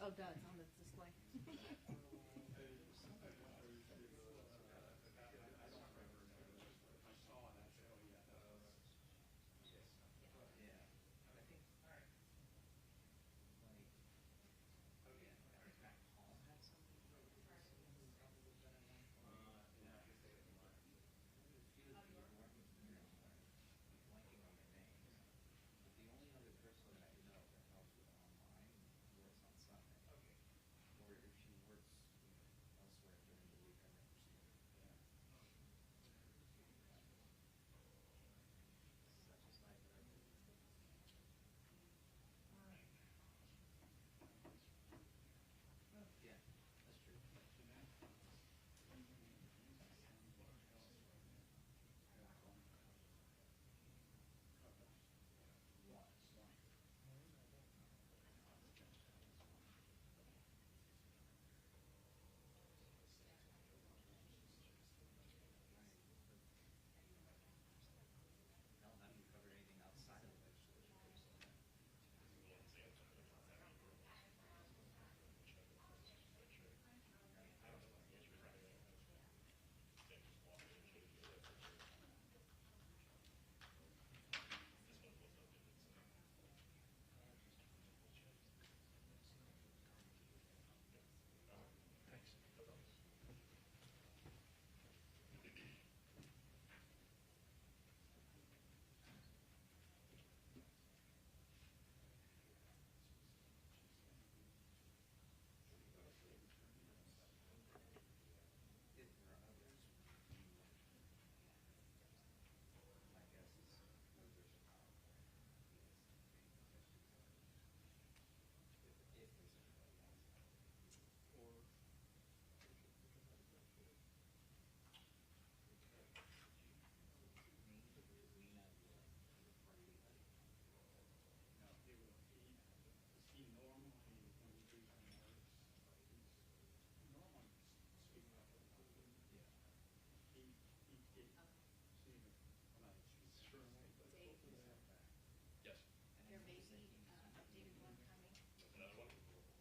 Oh, does on the display.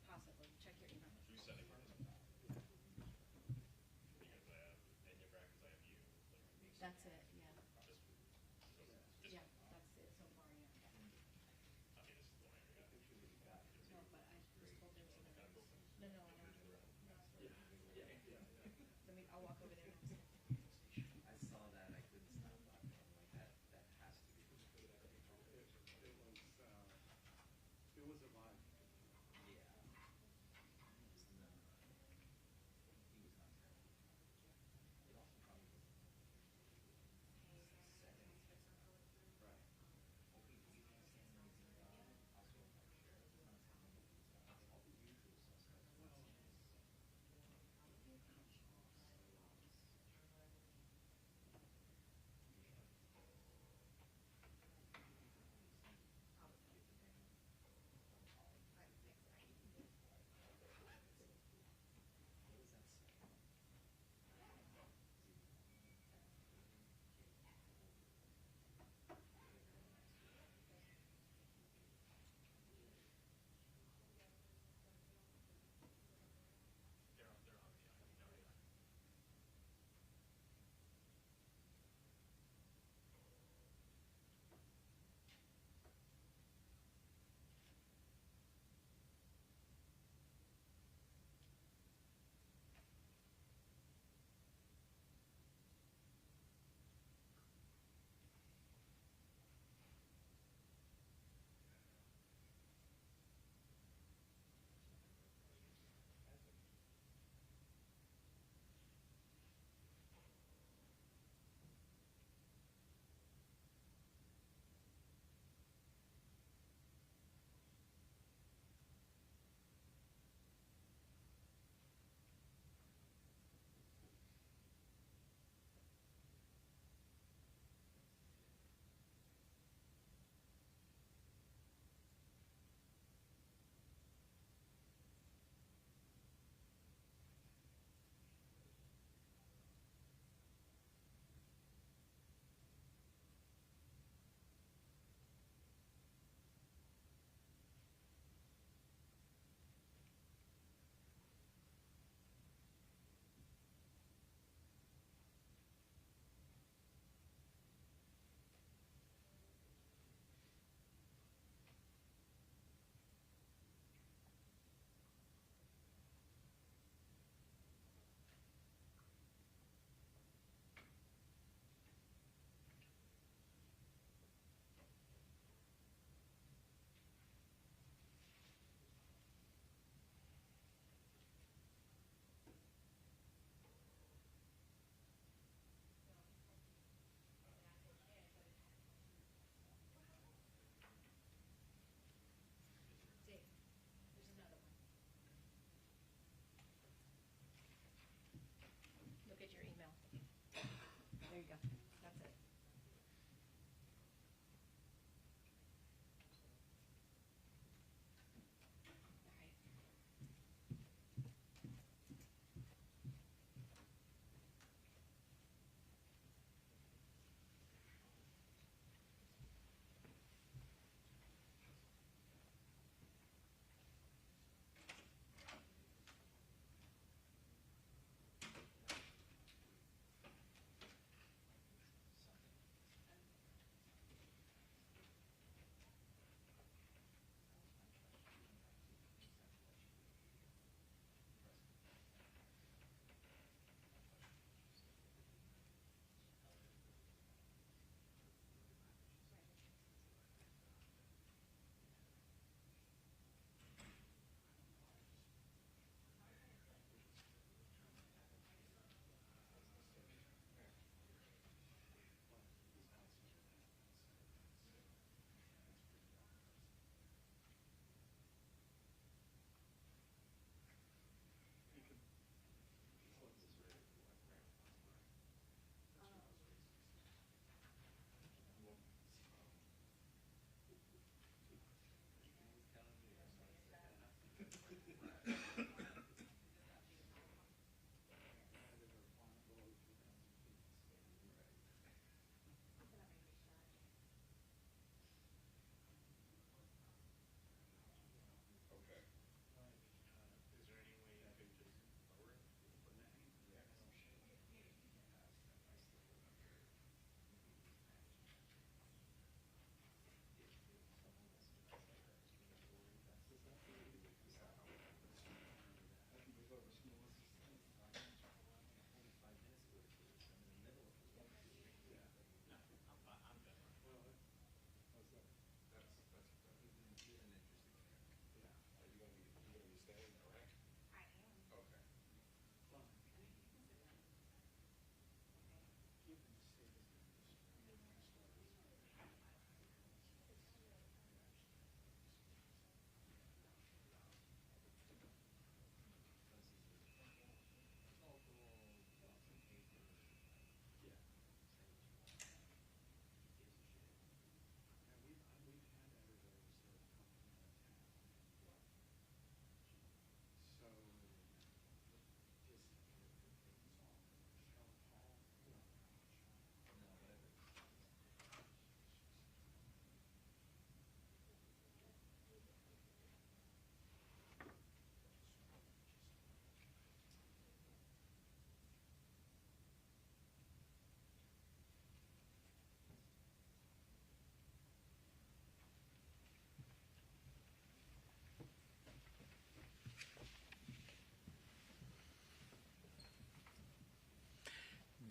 Possibly. Check your email. That's it, yeah. Yeah, that's it so far, yeah. No, but I was told there was some others. No, I don't. I'll walk over there next. I saw that. I couldn't stop laughing. I'm like, that has to be. It was a vibe. Yeah. He was not terrible. It also probably was second. Right. Well, he was saying also like sheriff. All the usual suspects.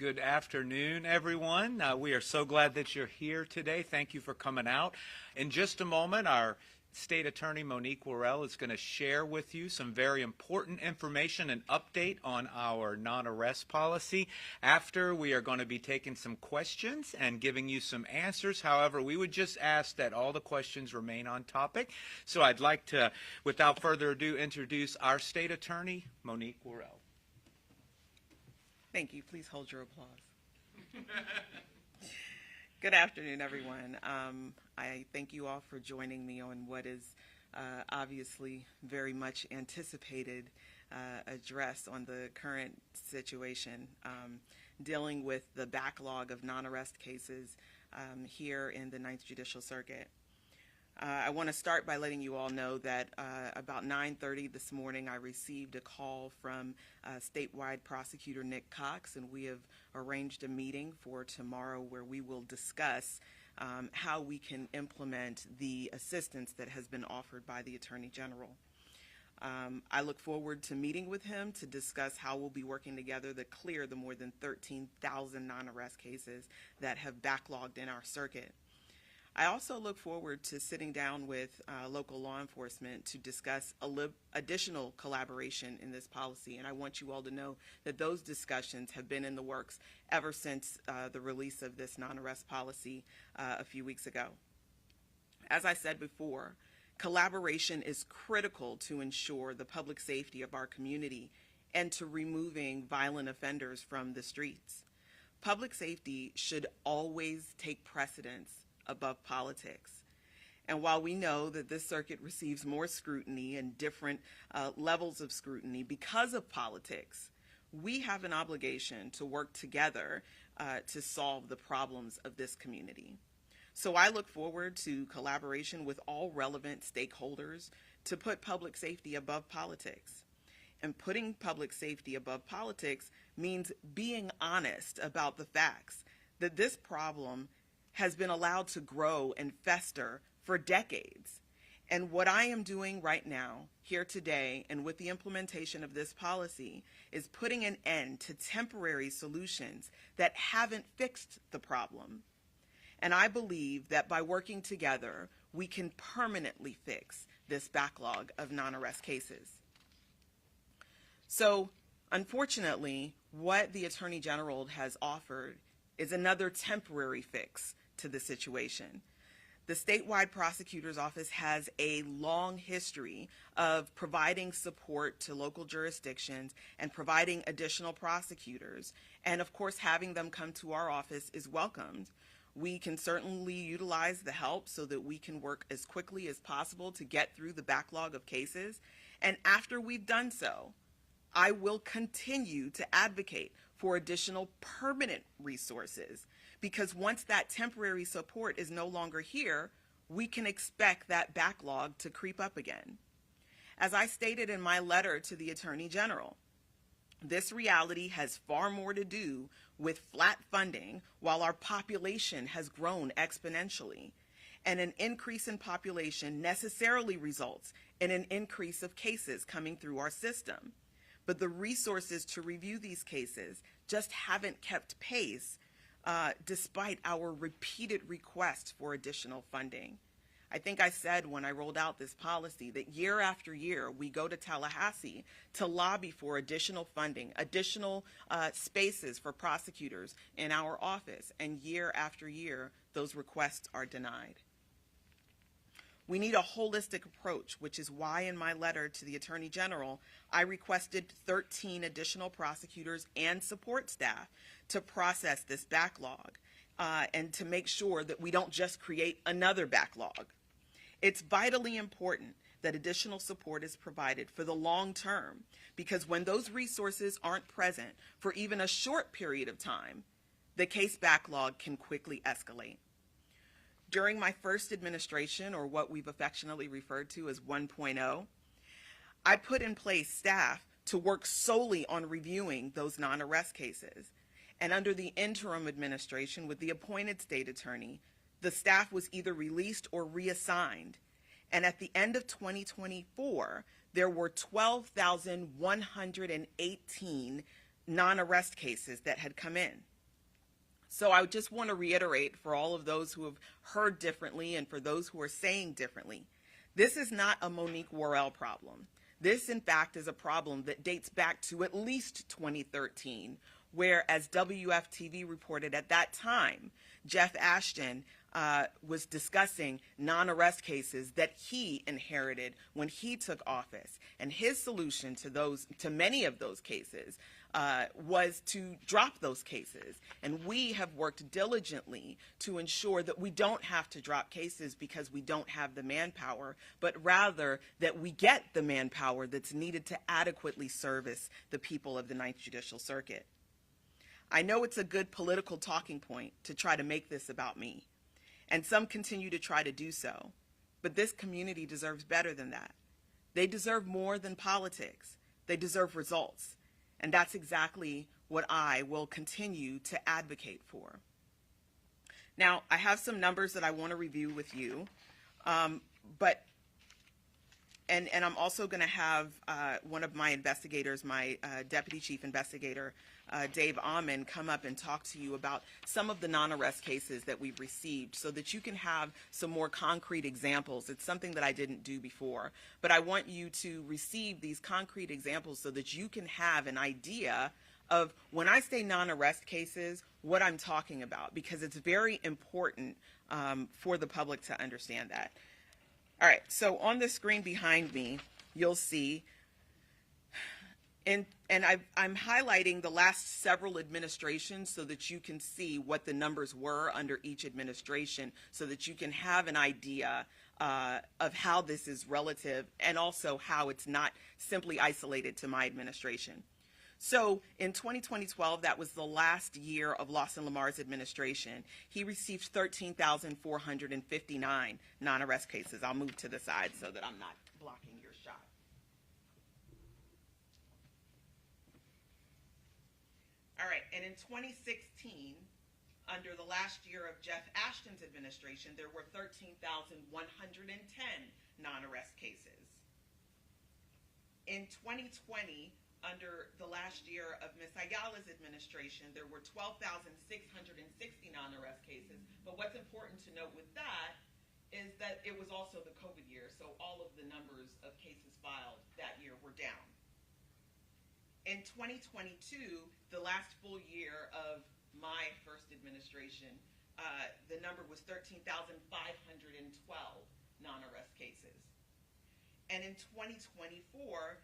Good afternoon, everyone. We are so glad that you're here today. Thank you for coming out. In just a moment, our State Attorney Monique Worrell is going to share with you some very important information and update on our non-arrest policy. After, we are going to be taking some questions and giving you some answers. However, we would just ask that all the questions remain on topic. So I'd like to, without further ado, introduce our State Attorney, Monique Worrell. Thank you. Please hold your applause. Good afternoon, everyone. I thank you all for joining me on what is obviously very much anticipated address on the current situation dealing with the backlog of non-arrest cases here in the Ninth Judicial Circuit. I want to start by letting you all know that about 9:30 this morning I received a call from statewide prosecutor Nick Cox, and we have arranged a meeting for tomorrow where we will discuss how we can implement the assistance that has been offered by the Attorney General. I look forward to meeting with him to discuss how we'll be working together to clear the more than 13,000 non-arrest cases that have backlogged in our circuit. I also look forward to sitting down with local law enforcement to discuss additional collaboration in this policy, and I want you all to know that those discussions have been in the works ever since the release of this non-arrest policy a few weeks ago. As I said before, collaboration is critical to ensure the public safety of our community and to removing violent offenders from the streets. Public safety should always take precedence above politics. And while we know that this circuit receives more scrutiny and different levels of scrutiny because of politics, we have an obligation to work together to solve the problems of this community. So I look forward to collaboration with all relevant stakeholders to put public safety above politics. And putting public safety above politics means being honest about the facts that this problem has been allowed to grow and fester for decades. And what I am doing right now, here today, and with the implementation of this policy, is putting an end to temporary solutions that haven't fixed the problem. And I believe that by working together, we can permanently fix this backlog of non-arrest cases. So, unfortunately, what the Attorney General has offered is another temporary fix to the situation. The statewide prosecutor's office has a long history of providing support to local jurisdictions and providing additional prosecutors, and of course having them come to our office is welcomed. We can certainly utilize the help so that we can work as quickly as possible to get through the backlog of cases, and after we've done so, I will continue to advocate for additional permanent resources, because once that temporary support is no longer here, we can expect that backlog to creep up again. As I stated in my letter to the Attorney General, this reality has far more to do with flat funding while our population has grown exponentially. And an increase in population necessarily results in an increase of cases coming through our system. But the resources to review these cases just haven't kept pace despite our repeated requests for additional funding. I think I said when I rolled out this policy that year after year we go to Tallahassee to lobby for additional funding, additional spaces for prosecutors in our office, and year after year those requests are denied. We need a holistic approach, which is why in my letter to the Attorney General, I requested 13 additional prosecutors and support staff to process this backlog and to make sure that we don't just create another backlog. It's vitally important that additional support is provided for the long term, because when those resources aren't present for even a short period of time, the case backlog can quickly escalate. During my first administration, or what we've affectionately referred to as 1.0, I put in place staff to work solely on reviewing those non-arrest cases. And under the interim administration with the appointed state attorney, the staff was either released or reassigned. And at the end of 2024, there were 12,118 non-arrest cases that had come in. So I just want to reiterate for all of those who have heard differently and for those who are saying differently, this is not a Monique Worrell problem. This, in fact, is a problem that dates back to at least 2013, where, as WFTV reported at that time, Jeff Ashton was discussing non-arrest cases that he inherited when he took office. And his solution to many of those cases was to drop those cases. And we have worked diligently to ensure that we don't have to drop cases because we don't have the manpower, but rather that we get the manpower that's needed to adequately service the people of the Ninth Judicial Circuit. I know it's a good political talking point to try to make this about me, and some continue to try to do so, but this community deserves better than that. They deserve more than politics. They deserve results. And that's exactly what I will continue to advocate for. Now, I have some numbers that I want to review with you, and I'm also going to have one of my investigators, my Deputy Chief Investigator, Dave Amon, come up and talk to you about some of the non-arrest cases that we've received so that you can have some more concrete examples. It's something that I didn't do before, but I want you to receive these concrete examples so that you can have an idea of, when I say non-arrest cases, what I'm talking about, because it's very important for the public to understand that. All right, so on the screen behind me, you'll see, and I'm highlighting the last several administrations so that you can see what the numbers were under each administration, so that you can have an idea of how this is relative and also how it's not simply isolated to my administration. So in 2012, that was the last year of Lawson Lamar's administration. He received 13,459 non-arrest cases. I'll move to the side so that I'm not blocking your shot. All right, and in 2016, under the last year of Jeff Ashton's administration, there were 13,110 non-arrest cases. In 2020, under the last year of Ms. Ayala's administration, there were 12,660 non-arrest cases. But what's important to note with that is that it was also the COVID year, so all of the numbers of cases filed that year were down. In 2022, the last full year of my first administration, the number was 13,512 non-arrest cases. And in 2024,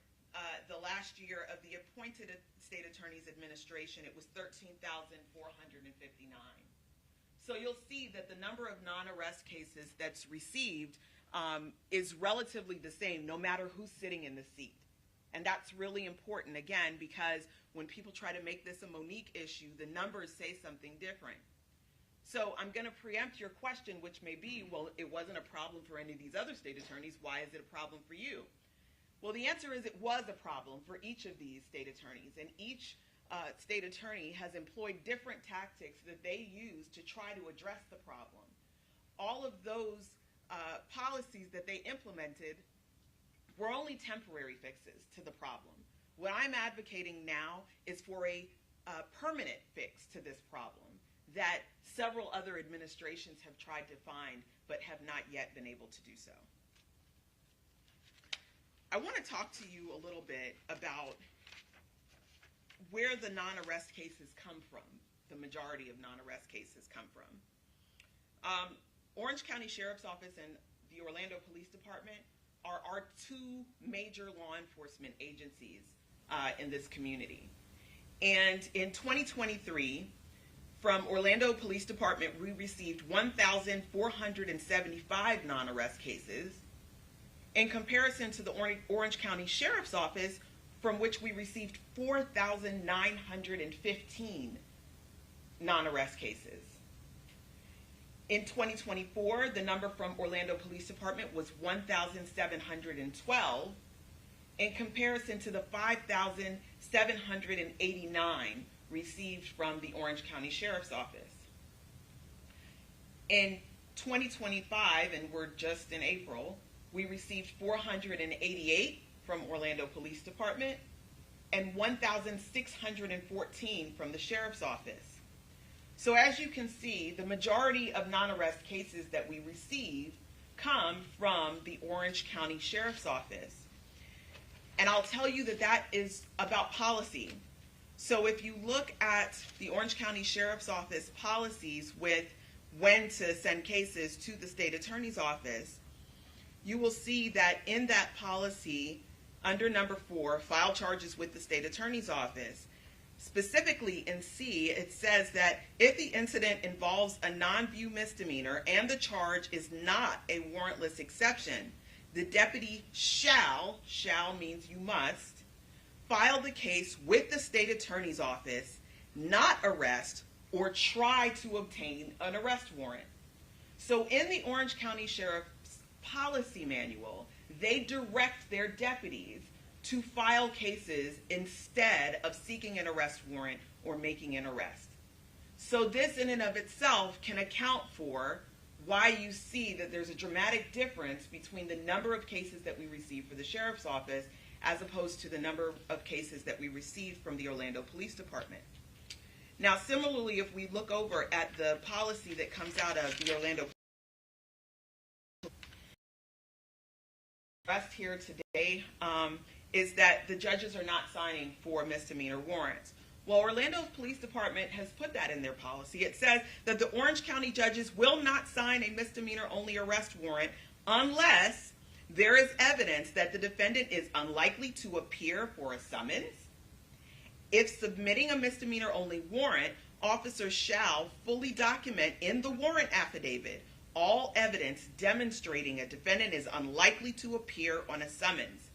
the last year of the appointed state attorney's administration, it was 13,459. So you'll see that the number of non-arrest cases that's received is relatively the same, no matter who's sitting in the seat. And that's really important, again, because when people try to make this a Monique issue, the numbers say something different. So I'm going to preempt your question, which may be, well, it wasn't a problem for any of these other state attorneys. Why is it a problem for you? Well, the answer is it was a problem for each of these state attorneys, and each state attorney has employed different tactics that they use to try to address the problem. All of those policies that they implemented were only temporary fixes to the problem. What I'm advocating now is for a permanent fix to this problem that several other administrations have tried to find but have not yet been able to do so. I want to talk to you a little bit about where the non-arrest cases come from, the majority of non-arrest cases come from. Orange County Sheriff's Office and the Orlando Police Department are our two major law enforcement agencies in this community. And in 2023, from Orlando Police Department, we received 1,475 non-arrest cases, in comparison to the Orange County Sheriff's Office, from which we received 4,915 non-arrest cases. In 2024, the number from Orlando Police Department was 1,712, in comparison to the 5,789 received from the Orange County Sheriff's Office. In 2025, and we're just in April, we received 488 from Orlando Police Department and 1,614 from the Sheriff's Office. So as you can see, the majority of non-arrest cases that we receive come from the Orange County Sheriff's Office. And I'll tell you that that is about policy. So if you look at the Orange County Sheriff's Office policies with when to send cases to the state attorney's office, you will see that in that policy, under number 4, file charges with the state attorney's office, specifically in C, it says that if the incident involves a non-view misdemeanor and the charge is not a warrantless exception, the deputy shall means you must, file the case with the state attorney's office, not arrest or try to obtain an arrest warrant. So in the Orange County Sheriff's Policy Manual, they direct their deputies to file cases instead of seeking an arrest warrant or making an arrest. So this in and of itself can account for why you see that there's a dramatic difference between the number of cases that we receive for the Sheriff's Office as opposed to the number of cases that we receive from the Orlando Police Department. Now, similarly, if we look over at the policy that comes out of the Orlando arrest here today is that the judges are not signing for misdemeanor warrants. Well, Orlando's Police Department has put that in their policy. It says that the Orange County judges will not sign a misdemeanor-only arrest warrant unless there is evidence that the defendant is unlikely to appear for a summons. If submitting a misdemeanor-only warrant, officers shall fully document in the warrant affidavit all evidence demonstrating a defendant is unlikely to appear on a summons.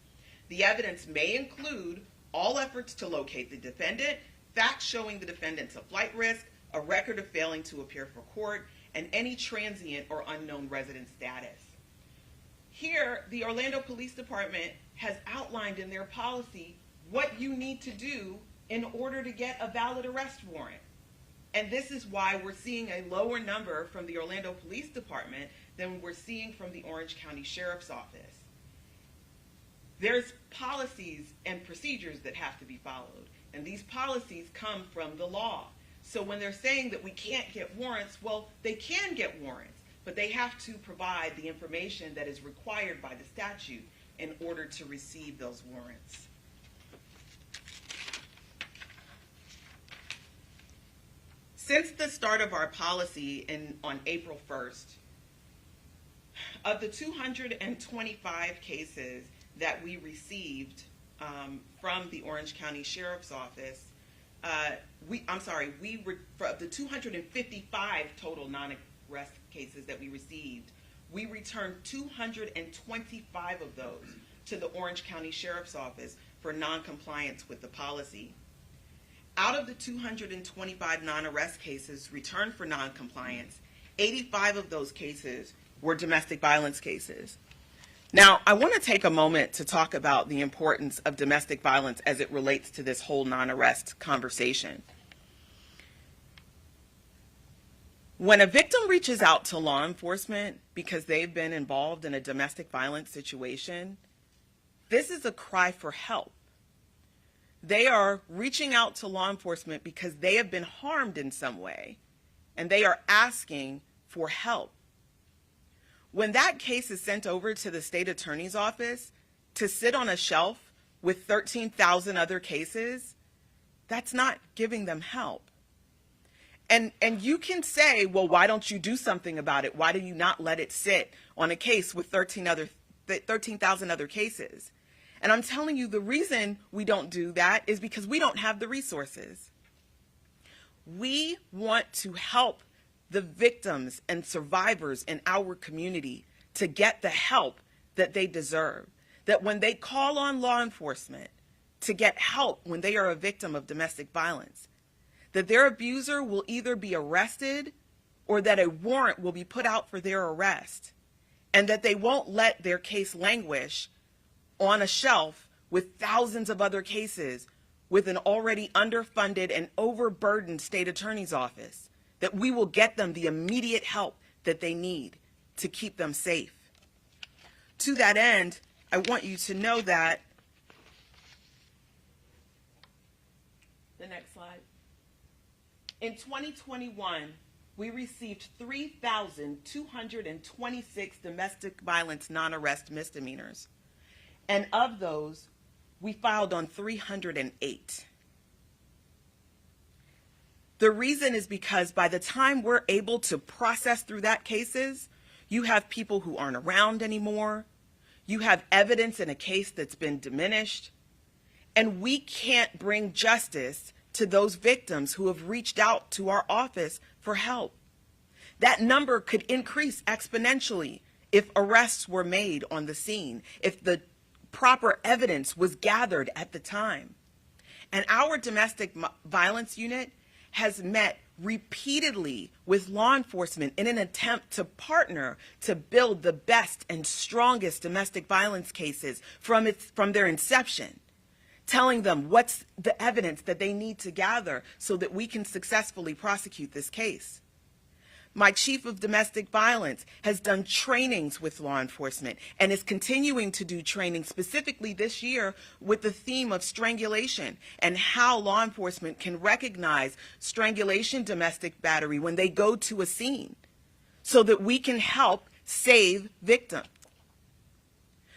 The evidence may include all efforts to locate the defendant, facts showing the defendant's a flight risk, a record of failing to appear for court, and any transient or unknown resident status. Here, the Orlando Police Department has outlined in their policy what you need to do in order to get a valid arrest warrant. And this is why we're seeing a lower number from the Orlando Police Department than we're seeing from the Orange County Sheriff's Office. There's policies and procedures that have to be followed, and these policies come from the law. So when they're saying that we can't get warrants, well, they can get warrants, but they have to provide the information that is required by the statute in order to receive those warrants. Since the start of our policy on April 1st, of the 225 cases that we received from the Orange County Sheriff's Office, of the 255 total non-arrest cases that we received, we returned 225 of those to the Orange County Sheriff's Office for non-compliance with the policy. Out of the 225 non-arrest cases returned for non-compliance, 85 of those cases were domestic violence cases. Now, I want to take a moment to talk about the importance of domestic violence as it relates to this whole non-arrest conversation. When a victim reaches out to law enforcement because they've been involved in a domestic violence situation, this is a cry for help. They are reaching out to law enforcement because they have been harmed in some way, and they are asking for help. When that case is sent over to the state attorney's office to sit on a shelf with 13,000 other cases, that's not giving them help. And you can say, well, why don't you do something about it? Why do you not let it sit on a case with 13,000 other cases? And I'm telling you, the reason we don't do that is because we don't have the resources. We want to help the victims and survivors in our community to get the help that they deserve. That when they call on law enforcement to get help when they are a victim of domestic violence, that their abuser will either be arrested or that a warrant will be put out for their arrest, and that they won't let their case languish on a shelf with thousands of other cases with an already underfunded and overburdened state attorney's office, that we will get them the immediate help that they need to keep them safe. To that end, I want you to know that, the next slide, In 2021, we received 3,226 domestic violence non-arrest misdemeanors. And of those, we filed on 308. The reason is because by the time we're able to process through that cases, you have people who aren't around anymore. You have evidence in a case that's been diminished. And we can't bring justice to those victims who have reached out to our office for help. That number could increase exponentially if arrests were made on the scene, if the proper evidence was gathered at the time. And our domestic violence unit has met repeatedly with law enforcement in an attempt to partner to build the best and strongest domestic violence cases from their inception, telling them what's the evidence that they need to gather so that we can successfully prosecute this case. My chief of domestic violence has done trainings with law enforcement and is continuing to do training specifically this year with the theme of strangulation and how law enforcement can recognize strangulation, domestic battery when they go to a scene so that we can help save victims.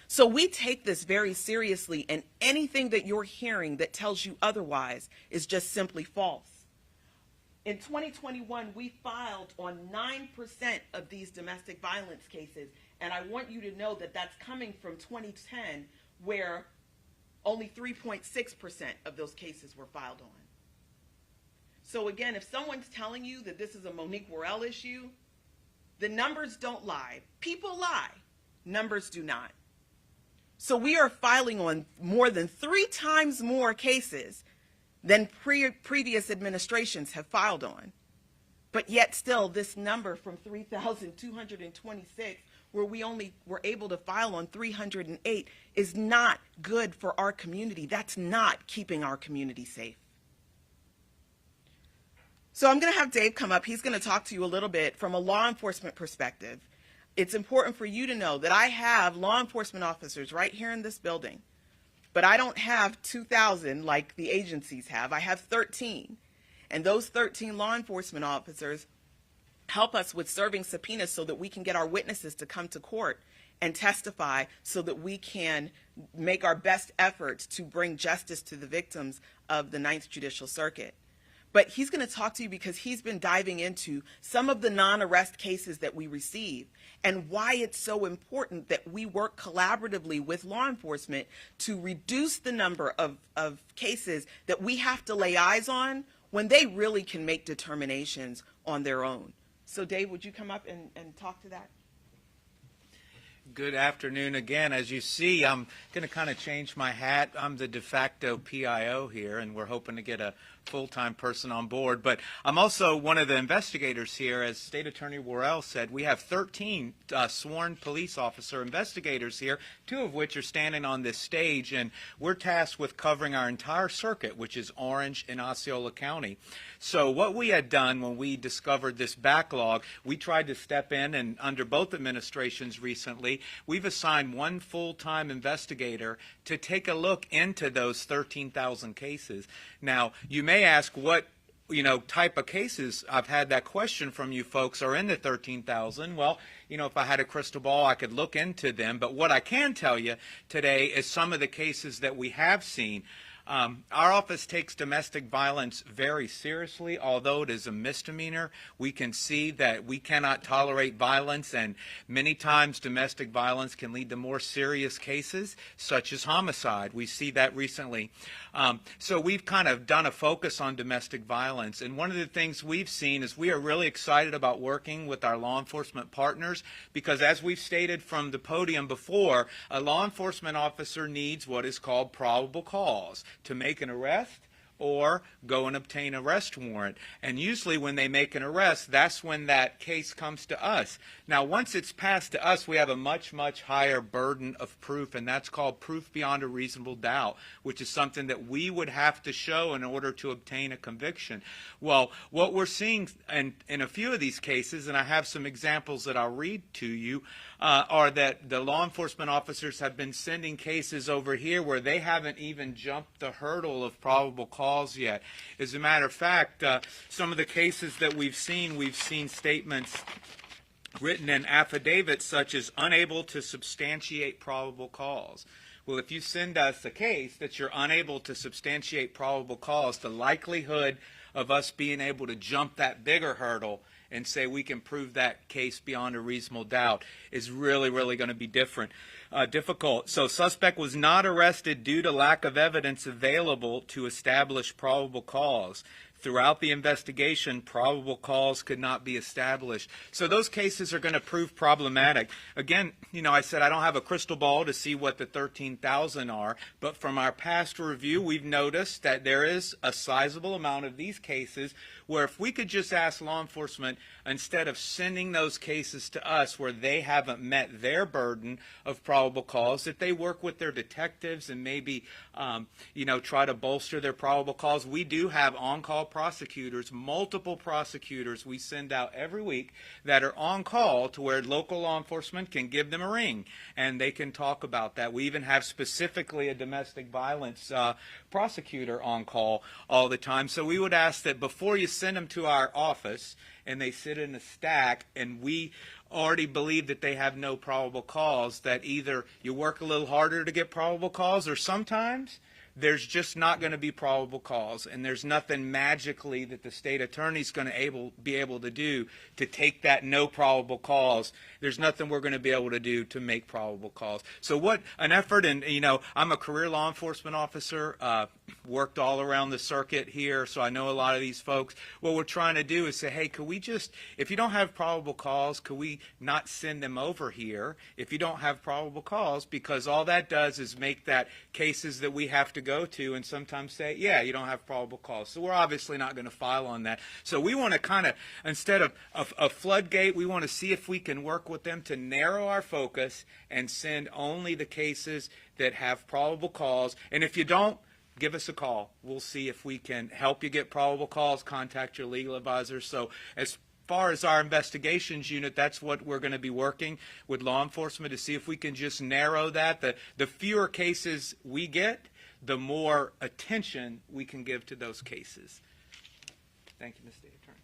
So we take this very seriously, and anything that you're hearing that tells you otherwise is just simply false. In 2021, we filed on 9% of these domestic violence cases, and I want you to know that that's coming from 2010, where only 3.6% of those cases were filed on. So again, if someone's telling you that this is a Monique Worrell issue, the numbers don't lie. People lie. Numbers do not. So we are filing on more than 3 times more cases than previous administrations have filed on. But yet still, this number from 3,226, where we only were able to file on 308, is not good for our community. That's not keeping our community safe. So I'm going to have Dave come up. He's going to talk to you a little bit from a law enforcement perspective. It's important for you to know that I have law enforcement officers right here in this building. But I don't have 2,000 like the agencies have. I have 13. And those 13 law enforcement officers help us with serving subpoenas so that we can get our witnesses to come to court and testify so that we can make our best efforts to bring justice to the victims of the 9th Judicial Circuit. But he's going to talk to you because he's been diving into some of the non-arrest cases that we receive and why it's so important that we work collaboratively with law enforcement to reduce the number of cases that we have to lay eyes on when they really can make determinations on their own. So Dave, would you come up and talk to that? Good afternoon again. As you see, I'm going to kind of change my hat. I'm the de facto PIO here, and we're hoping to get a full-time person on board. But I'm also one of the investigators here. As State Attorney Worrell said, we have 13 sworn police officer investigators here, 2 of which are standing on this stage, and we're tasked with covering our entire circuit, which is Orange and Osceola County. So what we had done when we discovered this backlog, we tried to step in, and under both administrations recently, we've assigned 1 full-time investigator to take a look into those 13,000 cases. Now, you may ask what type of cases. I've had that question from you folks are in the 13,000. Well, if I had a crystal ball, I could look into them. But what I can tell you today is some of the cases that we have seen. Our office takes domestic violence very seriously. Although it is a misdemeanor, we can see that we cannot tolerate violence, and many times domestic violence can lead to more serious cases, such as homicide. We see that recently. So we've kind of done a focus on domestic violence, and one of the things we've seen is we are really excited about working with our law enforcement partners because, as we've stated from the podium before, a law enforcement officer needs what is called probable cause to make an arrest or go and obtain an arrest warrant. And usually when they make an arrest, that's when that case comes to us. Now, once it's passed to us, we have a much, much higher burden of proof, and that's called proof beyond a reasonable doubt, which is something that we would have to show in order to obtain a conviction. Well, what we're seeing in a few of these cases, and I have some examples that I'll read to you, are that the law enforcement officers have been sending cases over here where they haven't even jumped the hurdle of probable cause calls yet. As a matter of fact, some of the cases that we've seen statements written in affidavits such as unable to substantiate probable cause. Well, if you send us a case that you're unable to substantiate probable cause, the likelihood of us being able to jump that bigger hurdle and say we can prove that case beyond a reasonable doubt is really, really going to be difficult. So suspect was not arrested due to lack of evidence available to establish probable cause. Throughout the investigation, probable cause could not be established. So those cases are going to prove problematic. Again, I said I don't have a crystal ball to see what the 13,000 are, but from our past review, we've noticed that there is a sizable amount of these cases where if we could just ask law enforcement, instead of sending those cases to us where they haven't met their burden of probable cause, that they work with their detectives and maybe, try to bolster their probable cause. We do have on-call prosecutors, multiple prosecutors we send out every week that are on call to where local law enforcement can give them a ring and they can talk about that. We even have specifically a domestic violence prosecutor on call all the time. So we would ask that before you send them to our office and they sit in a stack and we already believe that they have no probable cause, that either you work a little harder to get probable cause, or sometimes there's just not going to be probable cause, and there's nothing magically that the state attorney's going to be able to do to take that no probable cause. There's nothing we're going to be able to do to make probable cause. So what an effort, and I'm a career law enforcement officer, worked all around the circuit here, so I know a lot of these folks. What we're trying to do is say, hey, could we just, if you don't have probable cause, could we not send them over here if you don't have probable cause? Because all that does is make that cases that we have to go to and sometimes say, yeah, you don't have probable cause. So we're obviously not going to file on that. So we want to kind of, instead of a floodgate, we want to see if we can work with them to narrow our focus and send only the cases that have probable cause. And if you don't, give us a call. We'll see if we can help you get probable cause. Contact your legal advisor. So as far as our investigations unit, that's what we're going to be working with law enforcement to see if we can just narrow that. The fewer cases we get, the more attention we can give to those cases. Thank you, Ms. State Attorney.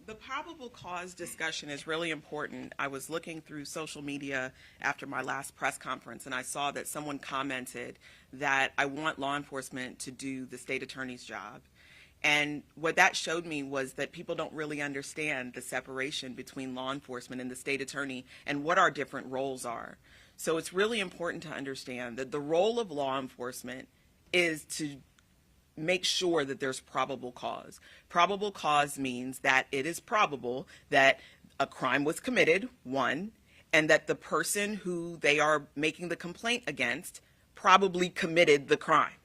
The probable cause discussion is really important. I was looking through social media after my last press conference, and I saw that someone commented that I want law enforcement to do the state attorney's job. And what that showed me was that people don't really understand the separation between law enforcement and the state attorney and what our different roles are. So it's really important to understand that the role of law enforcement is to make sure that there's probable cause. Probable cause means that it is probable that a crime was committed, one, and that the person who they are making the complaint against probably committed the crime,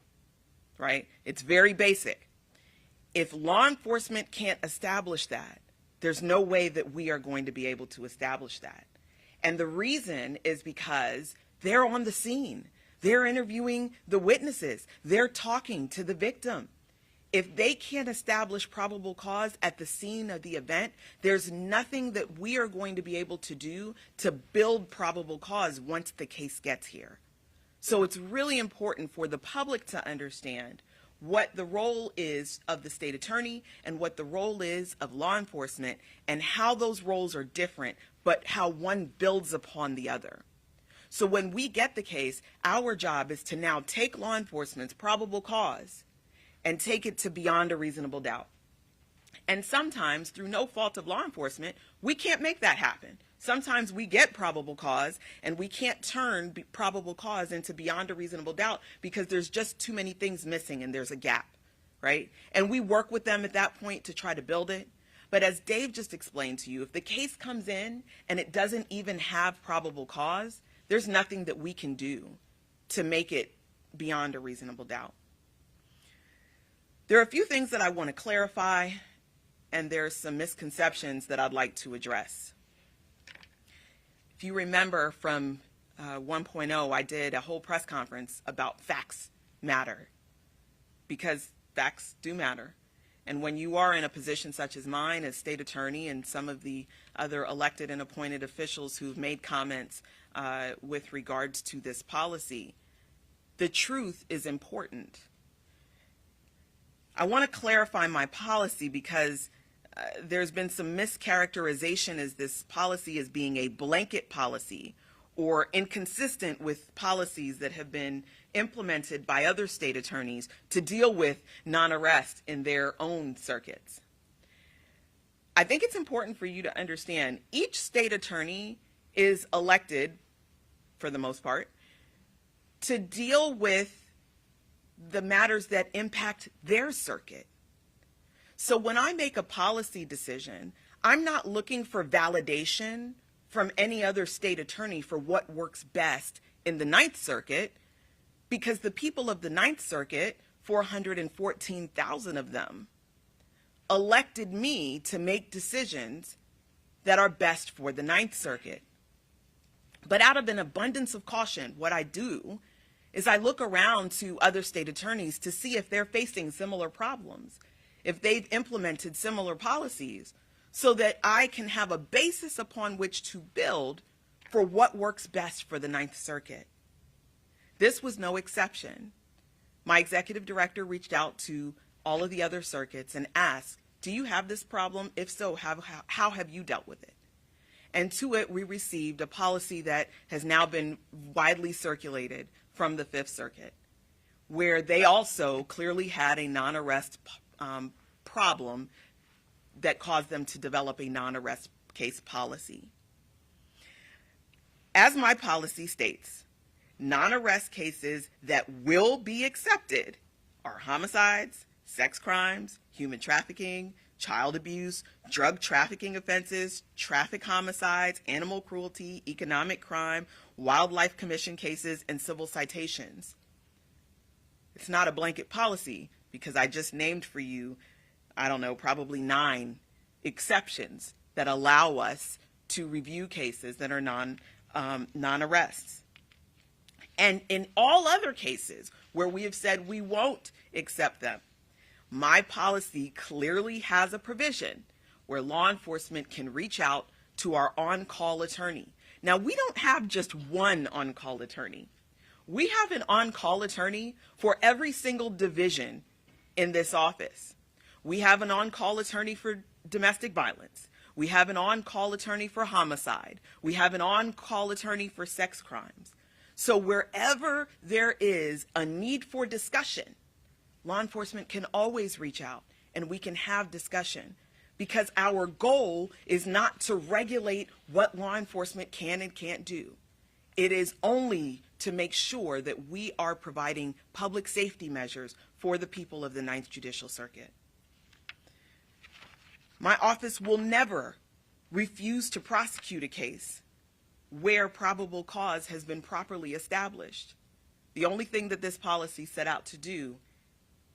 right? It's very basic. If law enforcement can't establish that, there's no way that we are going to be able to establish that. And the reason is because they're on the scene. They're interviewing the witnesses. They're talking to the victim. If they can't establish probable cause at the scene of the event, there's nothing that we are going to be able to do to build probable cause once the case gets here. So it's really important for the public to understand what the role is of the state attorney and what the role is of law enforcement and how those roles are different, but how one builds upon the other. So when we get the case, our job is to now take law enforcement's probable cause and take it to beyond a reasonable doubt. And sometimes, through no fault of law enforcement, we can't make that happen. Sometimes we get probable cause and we can't turn probable cause into beyond a reasonable doubt because there's just too many things missing and there's a gap, right? And we work with them at that point to try to build it. But as Dave just explained to you, if the case comes in and it doesn't even have probable cause, there's nothing that we can do to make it beyond a reasonable doubt. There are a few things that I want to clarify, and there's some misconceptions that I'd like to address. If you remember from 1.0, I did a whole press conference about facts matter, because facts do matter. And when you are in a position such as mine as state attorney and some of the other elected and appointed officials who've made comments with regards to this policy, the truth is important. I want to clarify my policy because there's been some mischaracterization as this policy as being a blanket policy or inconsistent with policies that have been implemented by other state attorneys to deal with non-arrest in their own circuits. I think it's important for you to understand each state attorney is elected, for the most part, to deal with the matters that impact their circuit. So when I make a policy decision, I'm not looking for validation from any other state attorney for what works best in the Ninth Circuit, because the people of the Ninth Circuit, 414,000 of them, elected me to make decisions that are best for the Ninth Circuit. But out of an abundance of caution, what I do is I look around to other state attorneys to see if they're facing similar problems, if they've implemented similar policies, so that I can have a basis upon which to build for what works best for the Ninth Circuit. This was no exception. My executive director reached out to all of the other circuits and asked, do you have this problem? If so, how have you dealt with it? And to it, we received a policy that has now been widely circulated from the Fifth Circuit, where they also clearly had a non-arrest problem that caused them to develop a non-arrest case policy. As my policy states, non-arrest cases that will be accepted are homicides, sex crimes, human trafficking, child abuse, drug trafficking offenses, traffic homicides, animal cruelty, economic crime, wildlife commission cases, and civil citations. It's not a blanket policy because I just named for you, I don't know, probably 9 exceptions that allow us to review cases that are non-arrests. And in all other cases where we have said we won't accept them, my policy clearly has a provision where law enforcement can reach out to our on-call attorney. Now, we don't have just one on-call attorney. We have an on-call attorney for every single division in this office. We have an on-call attorney for domestic violence. We have an on-call attorney for homicide. We have an on-call attorney for sex crimes. So wherever there is a need for discussion, law enforcement can always reach out and we can have discussion, because our goal is not to regulate what law enforcement can and can't do. It is only to make sure that we are providing public safety measures for the people of the Ninth Judicial Circuit. My office will never refuse to prosecute a case where probable cause has been properly established. The only thing that this policy set out to do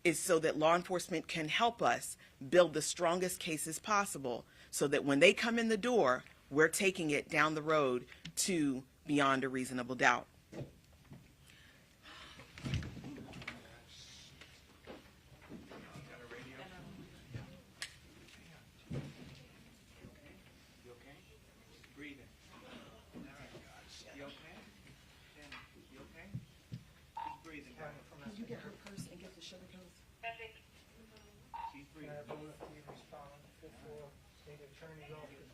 is so that law enforcement can help us build the strongest cases possible, so that when they come in the door, we're taking it down the road to beyond a reasonable doubt. Can you get her purse and get the sugar cones? Can I have one of you respond before state attorney's office?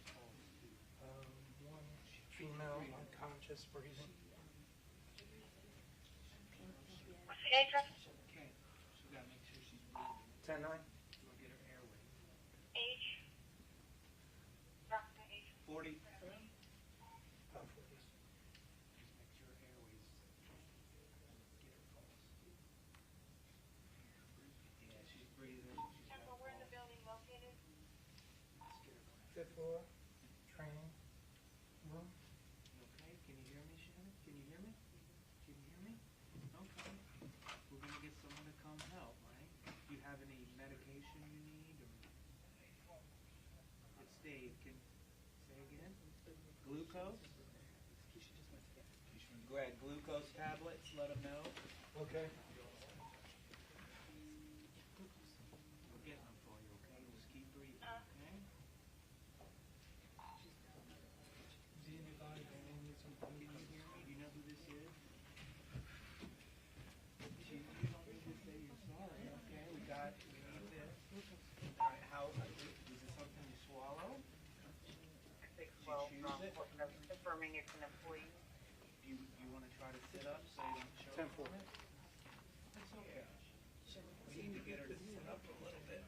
One female unconscious breathing. Okay, so we gotta make sure she's breathing. 10-9. We'll get her airway. Age, approximate age. 40. About 40. Just make sure her airways. Get her pulse. Yeah, she's breathing. She's got Temple, where's the building located? Let's get her going. 5th floor, training room. You okay? Can you hear me, Shannon? Can you hear me? Can you hear me? Okay. We're gonna get someone to come help, right? Do you have any medication you need, or? It's Dave. Can, say again? Glucose? Go ahead, glucose tablets, let them know. Okay. We'll get them for you, okay? Just keep breathing, okay? Is anybody going to need some Can you hear me? Do you know who this is? You don't need to say you're sorry, okay? We need sit? confirming it's an employee. You want to try to sit up so you don't show? 10-4. That's okay. We need to get her to sit up a little bit.